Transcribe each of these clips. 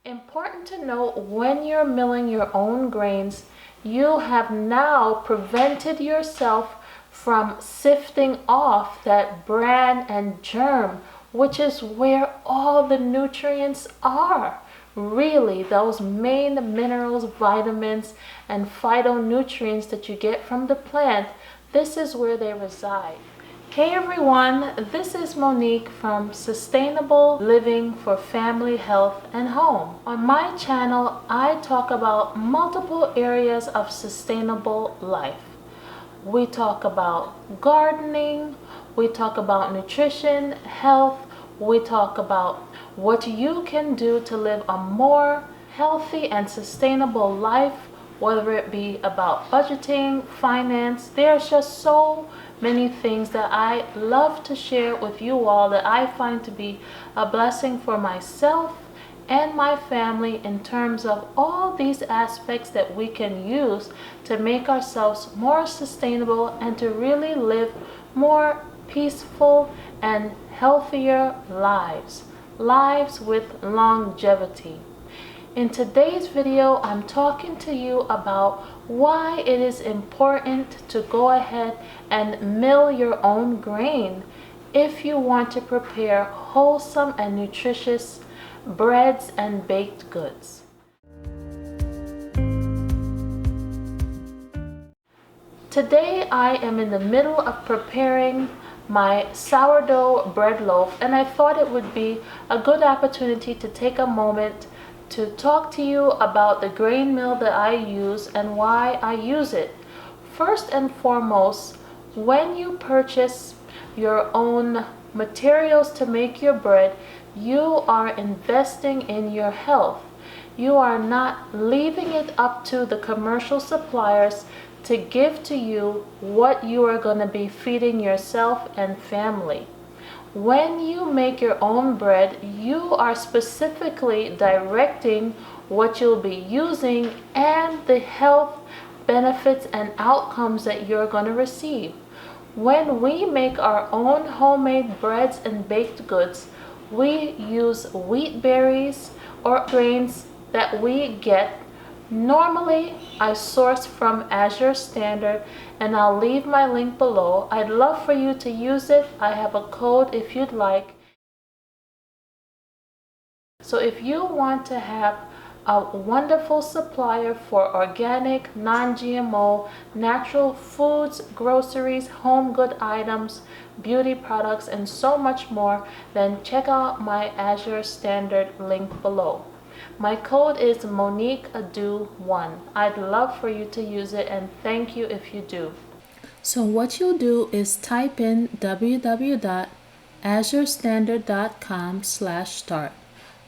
Important to note, when you're milling your own grains, you have now prevented yourself from sifting off that bran and germ, which is where all the nutrients are. Really, those main minerals, vitamins, and phytonutrients that you get from the plant, this is where they reside. Hey everyone, this is Monique from Sustainable Living for Family, Health, and Home. On my channel, I talk about multiple areas of sustainable life. We talk about gardening, we talk about nutrition, health, we talk about what you can do to live a more healthy and sustainable life, whether it be about budgeting, finance. There's just so many things that I love to share with you all that I find to be a blessing for myself and my family in terms of all these aspects that we can use to make ourselves more sustainable and to really live more peaceful and healthier lives with longevity. In today's video, I'm talking to you about why it is important to go ahead and mill your own grain if you want to prepare wholesome and nutritious breads and baked goods. Today I am in the middle of preparing my sourdough bread loaf, and I thought it would be a good opportunity to take a moment to talk to you about the grain mill that I use and why I use it. First and foremost, when you purchase your own materials to make your bread, you are investing in your health. You are not leaving it up to the commercial suppliers to give to you what you are going to be feeding yourself and family. When you make your own bread, you are specifically directing what you'll be using and the health benefits and outcomes that you're going to receive. When we make our own homemade breads and baked goods, we use wheatberries or grains that we get. Normally, I source from Azure Standard, and I'll leave my link below. I'd love for you to use it. I have a code if you'd like. So if you want to have a wonderful supplier for organic, non-GMO, natural foods, groceries, home good items, beauty products, and so much more, then check out my Azure Standard link below. My code is MoniqueAdu1. I'd love for you to use it, and thank you if you do. So what you'll do is type in www.azurestandard.com/start.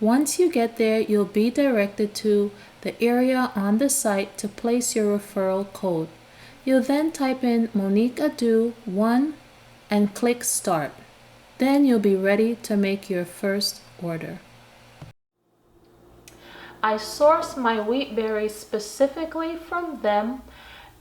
Once you get there, you'll be directed to the area on the site to place your referral code. You'll then type in MoniqueAdu1 and click Start. Then you'll be ready to make your first order. I source my wheatberries specifically from them,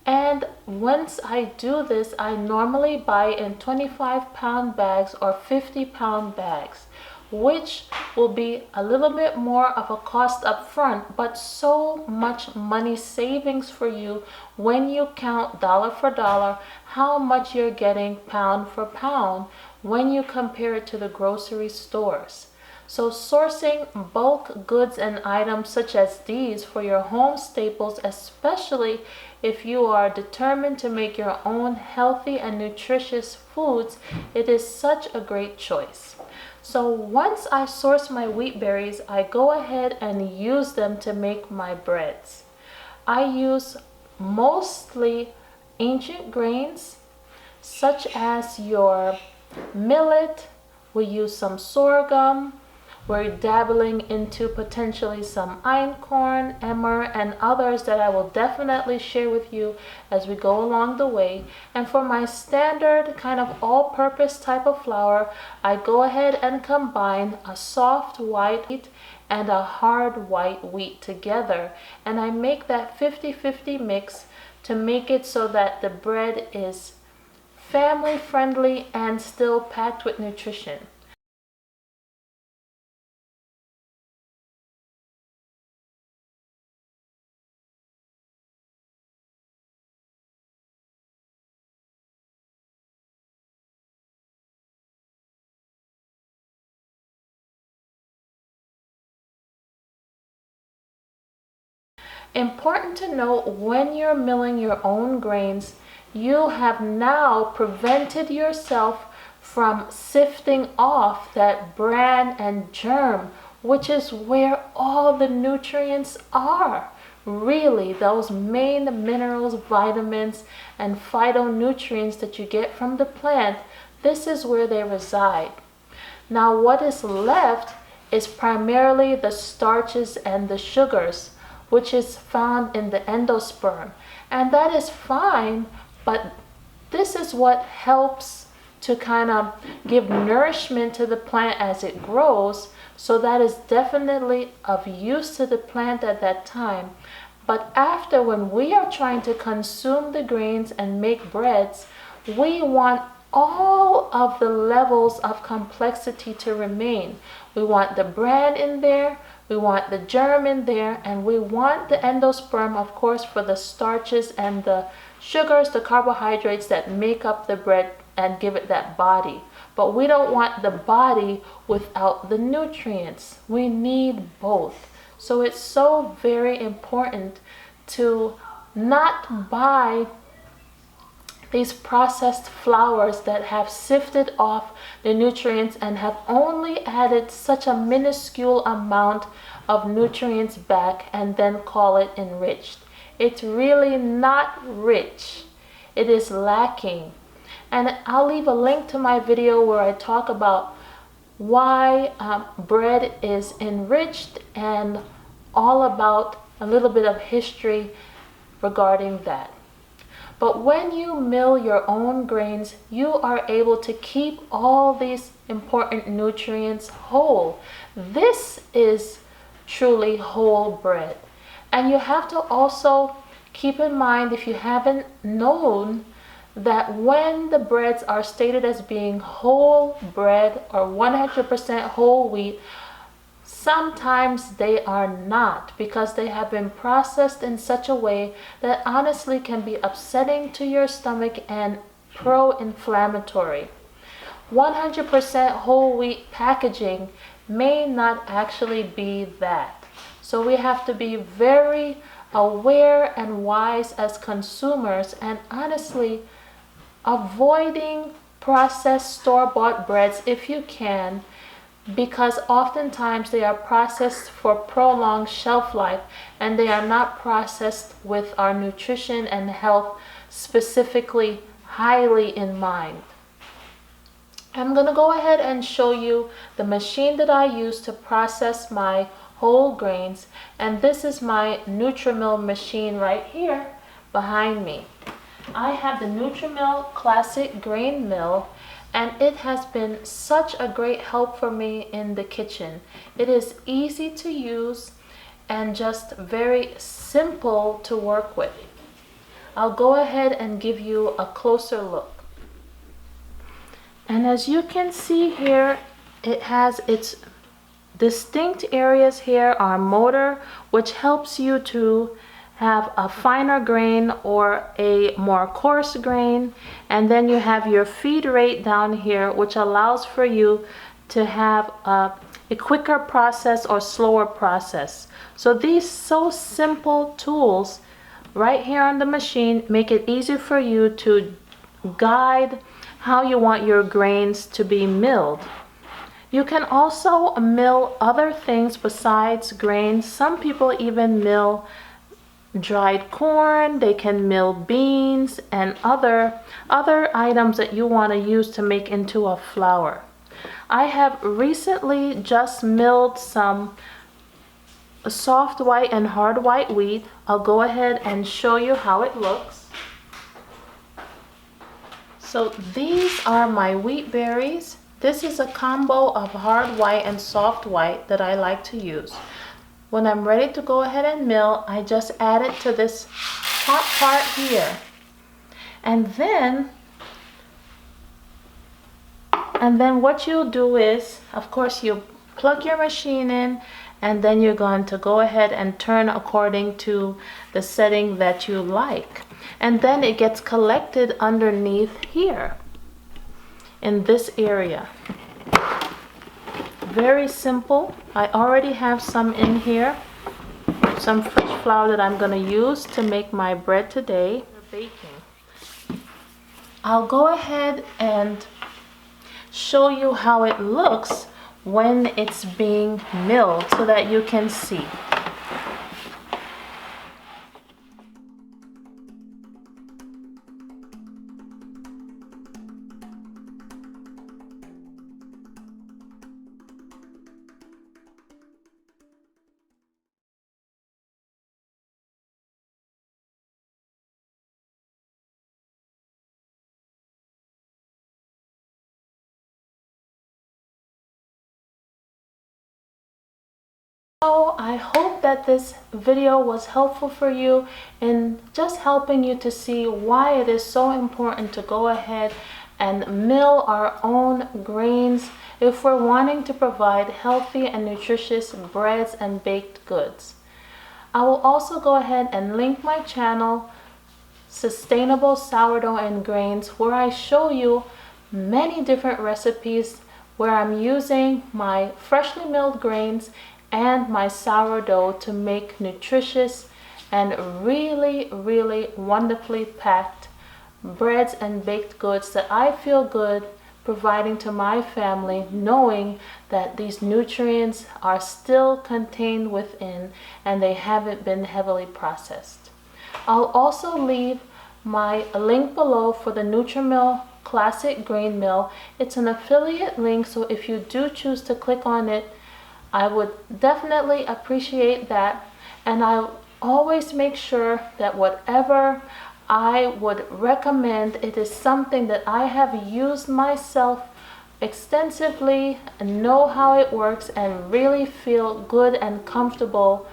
and once I do this, I normally buy in 25-pound bags or 50-pound bags, which will be a little bit more of a cost up front, but so much money savings for you when you count dollar for dollar how much you're getting pound for pound when you compare it to the grocery stores. So sourcing bulk goods and items such as these for your home staples, especially if you are determined to make your own healthy and nutritious foods, it is such a great choice. So once I source my wheatberries, I go ahead and use them to make my breads. I use mostly ancient grains such as your millet. We use some sorghum. We're dabbling into potentially some einkorn, emmer, and others that I will definitely share with you as we go along the way. And for my standard kind of all-purpose type of flour, I go ahead and combine a soft white wheat and a hard white wheat together. And I make that 50-50 mix to make it so that the bread is family friendly and still packed with nutrition. Important to note, when you're milling your own grains, you have now prevented yourself from sifting off that bran and germ, which is where all the nutrients are. Really, those main minerals, vitamins, and phytonutrients that you get from the plant, this is where they reside. Now, what is left is primarily the starches and the sugars, which is found in the endosperm. And that is fine, but this is what helps to kind of give nourishment to the plant as it grows. So that is definitely of use to the plant at that time. But after, when we are trying to consume the grains and make breads, we want all of the levels of complexity to remain. We want the bran in there, we want the germ in there, and we want the endosperm, of course, for the starches and the sugars, the carbohydrates that make up the bread and give it that body. But we don't want the body without the nutrients. We need both. So it's so very important to not buy these processed flours that have sifted off the nutrients and have only added such a minuscule amount of nutrients back and then call it enriched. It's really not rich. It is lacking. And I'll leave a link to my video where I talk about why bread is enriched and all about a little bit of history regarding that. But when you mill your own grains, you are able to keep all these important nutrients whole. This is truly whole bread. And you have to also keep in mind, if you haven't known, that when the breads are stated as being whole bread or 100% whole wheat, sometimes they are not, because they have been processed in such a way that honestly can be upsetting to your stomach and pro-inflammatory. 100% whole wheat packaging may not actually be that. So we have to be very aware and wise as consumers, and honestly avoiding processed store-bought breads if you can, because oftentimes they are processed for prolonged shelf life and they are not processed with our nutrition and health specifically highly in mind. I'm going to go ahead and show you the machine that I use to process my whole grains, and this is my Nutrimill machine right here behind me. I have the Nutrimill Classic Grain Mill, and it has been such a great help for me in the kitchen. It is easy to use and just very simple to work with. I'll go ahead and give you a closer look. And as you can see here, it has its distinct areas. Here are motor, which helps you to have a finer grain or a more coarse grain, and then you have your feed rate down here, which allows for you to have a quicker process or slower process. So these so simple tools right here on the machine make it easy for you to guide how you want your grains to be milled. You can also mill other things besides grains. Some people even mill dried corn, they can mill beans and other items that you want to use to make into a flour. I have recently just milled some soft white and hard white wheat. I'll go ahead and show you how it looks. So these are my wheatberries. This is a combo of hard white and soft white that I like to use. When I'm ready to go ahead and mill, I just add it to this top part here. And then what you'll do is, of course, you plug your machine in, and then you're going to go ahead and turn according to the setting that you like. And then it gets collected underneath here in this area. Very simple. I already have some in here. some fresh flour that I'm going to use to make my bread today. Baking. I'll go ahead and show you how it looks when it's being milled so that you can see. So I hope that this video was helpful for you in just helping you to see why it is so important to go ahead and mill our own grains if we're wanting to provide healthy and nutritious breads and baked goods. I will also go ahead and link my channel, Sustainable Sourdough and Grains, where I show you many different recipes where I'm using my freshly milled grains and my sourdough to make nutritious and really wonderfully packed breads and baked goods that I feel good providing to my family, knowing that these nutrients are still contained within and they haven't been heavily processed. I'll also leave my link below for the Nutrimill Classic Grain Mill. It's an affiliate link, so if you do choose to click on it, I would definitely appreciate that. And I always make sure that whatever I would recommend, it is something that I have used myself extensively and know how it works and really feel good and comfortable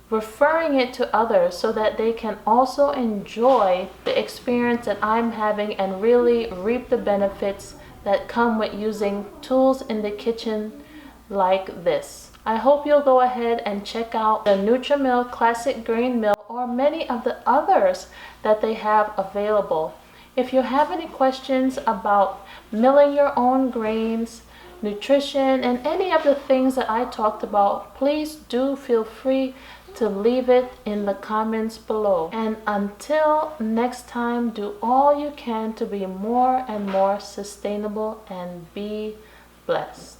referring it to others so that they can also enjoy the experience that I'm having and really reap the benefits that come with using tools in the kitchen like this. I hope you'll go ahead and check out the Nutrimill Classic Grain Mill or many of the others that they have available. If you have any questions about milling your own grains, nutrition, and any of the things that I talked about, please do feel free to leave it in the comments below. And until next time, do all you can to be more and more sustainable and be blessed.